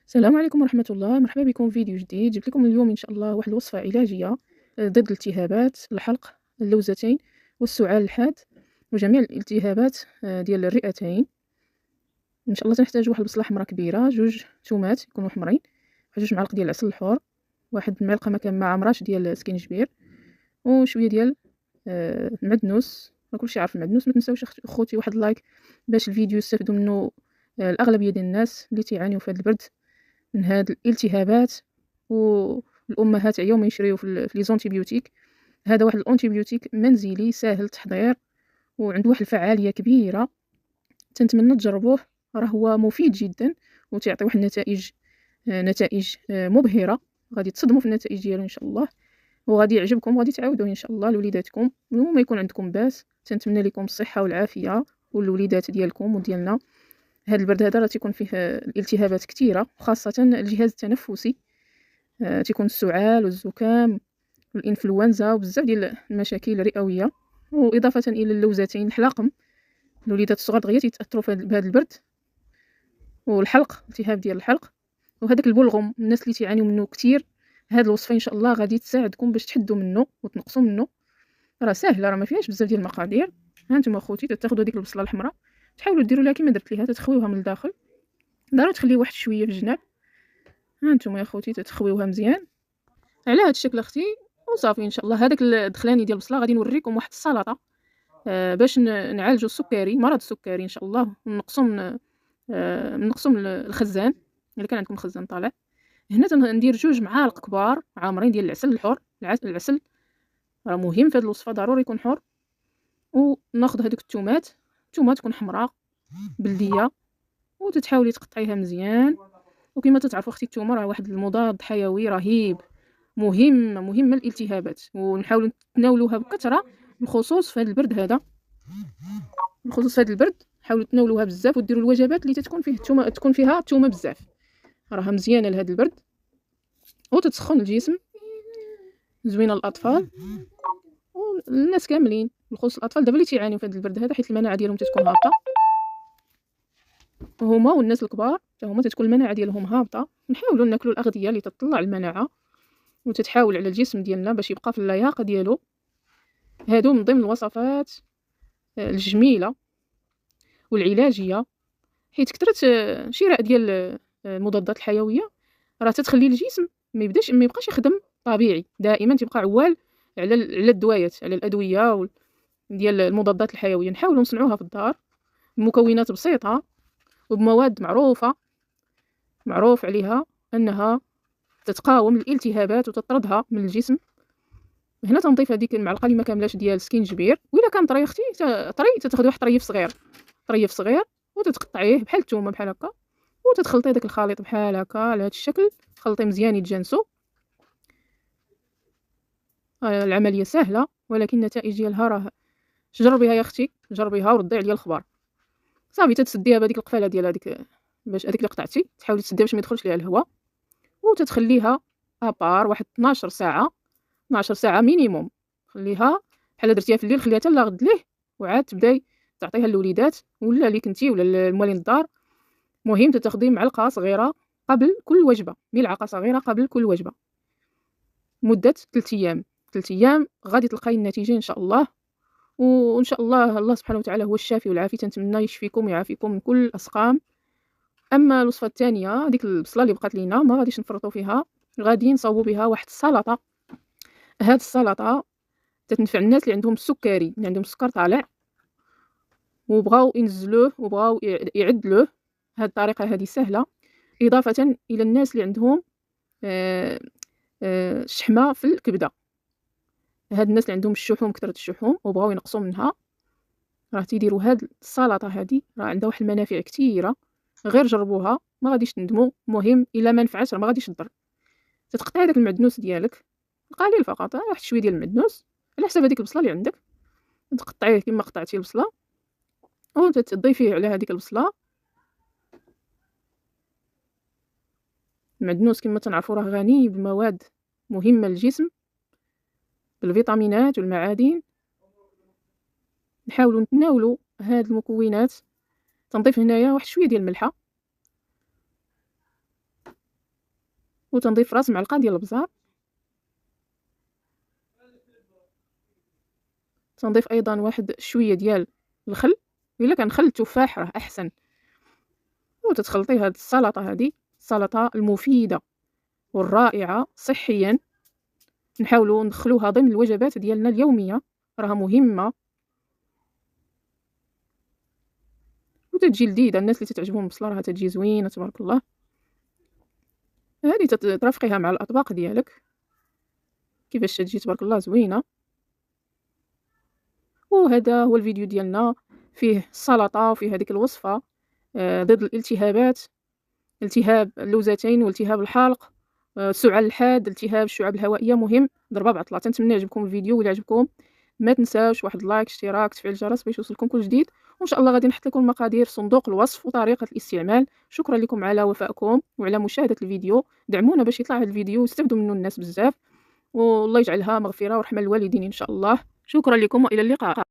السلام عليكم ورحمة الله. مرحبا بكم في فيديو جديد. جبت لكم اليوم إن شاء الله واحد الوصفة علاجية ضد الالتهابات الحلق، اللوزتين والسعال الحاد وجميع الالتهابات ديال الرئتين. إن شاء الله تنحتاج واحد البصلة حمراء كبيرة، جوج تومات يكونوا حمرين، جوج معالق ديال العسل الحور، واحد المعلقة مع عمراش ديال سكينجبير، وشوية ديال المعدنوس. كلشي عارف المعدنوس. ما تنساوش اخوتي واحد اللايك باش الفيديو يستافدوا منه الأغلبية ديال الناس اللي تيعانيو في هذا البرد من هاد الالتهابات. والامهات عياو ما يشريو في لي زونتيبيوتيك. هذا واحد الانتيبيوتيك منزلي ساهل التحضير وعنده واحد الفعاليه كبيره، تنتمنى تجربوه. راه هو مفيد جدا وتعطي واحد نتائج مبهره. غادي تصدموا في النتائج ديالو ان شاء الله، وغادي يعجبكم وغادي تعاودوه ان شاء الله لوليداتكم وما يكون عندكم باس. تنتمنى لكم الصحه والعافيه والوليدات ديالكم وديالنا. هذا البرد هذا راه تيكون فيه الالتهابات كثيره، وخاصه الجهاز التنفسي. تيكون السعال والزكام والانفلونزا وبزاف ديال المشاكل الرئويه، واضافه الى اللوزتين الحلاقم. الوليدات الصغار دغيا تيتاثروا بهذا البرد، والحلق التهاب ديال الحلق، وهذاك البلغم الناس اللي تيعانيو منه كثير. هاد الوصفه ان شاء الله غادي تساعدكم باش تحدوا منه وتنقصوا منه. راه ساهله، راه ما فيهاش بزاف ديال المقادير. ها انتم اخوتي تاخذوا ديك البصله الحمراء، تحاولوا ديروا لها كما درت ليها، تتخويوها من الداخل، ضروري تخليه واحد شويه في الجناب. ها انتم يا خوتي تتخويوها مزيان على هذا الشكل اختي، وصافي ان شاء الله. هذاك الدخلاني ديال البصله غادي نوريكم واحد السلطه باش نعالجوا السكري، مرض السكري ان شاء الله، ونقصوا من الخزان الا كان عندكم خزان طالع. هنا ندير جوج معالق كبار عامرين ديال العسل الحر. العسل راه مهم في هذه الوصفه، ضروري يكون حر. وناخذ هذوك التومات تكون حمراء بلديه، وتتحاولي تقطعيها مزيان. وكما تتعرفوا اختي الثومه راه واحد المضاد حيوي رهيب، مهم الالتهابات، ونحاولوا نتناولوها بكثره، بالخصوص في هذا البرد هذا. حاولوا تناولوها بزاف وديروا الوجبات اللي تكون فيه الثومه، تكون فيها الثومه بزاف، راها مزيانه لهذا البرد وتتسخن الجسم. زوينه للاطفال والناس كاملين، بالخصوص الاطفال دابا اللي تيعانيو في هذا البرد هذا، حيت المناعه ديالهم تتكون هابطه. هما والناس الكبار حتى هما تتكون المناعه ديالهم هابطه. نحاولوا ناكلوا الاغذيه اللي تطلع المناعه وتتحاول على الجسم ديالنا باش يبقى في اللياقه ديالو. هادو من ضمن الوصفات الجميله والعلاجيه، حيت كثرت شراء ديال المضادات الحيويه راه تتخلي الجسم ما يبقاش يخدم طبيعي، دائما تبقى عوال على الدوايات، على الادويه ديال المضادات الحيويه. نحاولوا نصنعوها في الدار بمكونات بسيطه وبمواد معروف عليها انها تتقاوم الالتهابات وتطردها من الجسم. هنا تنضيف هذيك المعلقه اللي ما كاملاش ديال سكينجبير، وإلا كان طري اختي طري تاخذي واحد طريف صغير وتتقطعيه بحال الثومه بحال هكا، وتتخلطي داك الخليط بحال هكا على هذا الشكل، خلطي مزيان يتجانسوا. العمليه سهله ولكن النتائج ديالها راه جربيها يا اختي، جربيها وردي عليا الخبر. صافي تتسديها بهذيك القفاله ديال هذيك، باش هذيك اللي قطعتي تحاولي تسديها باش ما يدخلش ليها الهواء، وتتخليها ابار واحد 12 ساعه، 12 ساعه مينيموم. خليها بحال درتيها في الليل، خليها حتى لا غد ليه، وعاد تبداي تعطيها للوليدات ولا اللي كنتي ولا الموالين الدار. مهم تاخدي معلقه صغيره قبل كل وجبه، ملعقه صغيره قبل كل وجبه، مده 3 ايام. 3 ايام غادي تلقاي النتيجه ان شاء الله. وان شاء الله الله سبحانه وتعالى هو الشافي والعافي، تنتمنى يشفيكم ويعافيكم من كل الاسقام. اما الوصفه الثانيه ديك البصله اللي بقات لينا ما غاديش نفرطوا فيها، غادي نصاوبوا بها واحد السلطه. هاد السلطه تتنفع الناس اللي عندهم السكري، اللي عندهم السكر طالع وبغاو ينزلوه وبغاو يعدلوه. هاد الطريقه هذه سهله، اضافه الى الناس اللي عندهم شحمه في الكبده. هاد الناس اللي عندهم الشحوم، كثره الشحوم، وبغاو ينقصوا منها، راه تيديروا هاد السلطه هذه، راه عندها واحد المنافع كثيره. غير جربوها ما غاديش تندموا. مهم الا ما نفعتش راه ما غاديش تضر. تتقطعي داك المعدنوس ديالك قليل فقط، واحد شويه ديال المعدنوس على حساب هذيك البصله اللي عندك، تقطعيه كما قطعتي البصله وتضيفيه على هذيك البصله. المعدنوس كما تنعرفوا راه غني بمواد مهمه للجسم، بالفيتامينات والمعادن. نحاولوا نتناولوا هاد المكونات. تنضيف هنايا واحد شويه ديال الملحه، وتنضيف راس معلقه ديال البزار. تنضيف ايضا واحد شويه ديال الخل، الا كان خل التفاح راه احسن. وتتخلطي هاد السلطه، هذه السلطه المفيده والرائعه صحيا، نحاولوا ندخلوها ضمن الوجبات ديالنا اليوميه، راها مهمه وتتجي لذيذه. الناس اللي تتعجبهم البصله راها تتجي زوينه تبارك الله. هذه ترافقيها مع الاطباق ديالك كيفاش تجي تبارك الله زوينه. وهذا هو الفيديو ديالنا، فيه السلطه وفيه هذيك الوصفه ضد الالتهابات، التهاب اللوزتين والتهاب الحلق، السعال الحاد، التهاب الشعب الهوائيه. مهم ضربه بعطله. تنتمنى يعجبكم الفيديو، ولا عجبكم ما تنساوش واحد لايك، اشتراك، تفعيل الجرس باش يوصلكم كل جديد. وان شاء الله غادي نحط لكم مقادير صندوق الوصف وطريقه الاستعمال. شكرا لكم على وفائكم وعلى مشاهده الفيديو. دعمونا باش يطلع هذا الفيديو ويستافدوا منه الناس بزاف، والله يجعلها مغفره ورحمه للوالدين ان شاء الله. شكرا لكم والى اللقاء.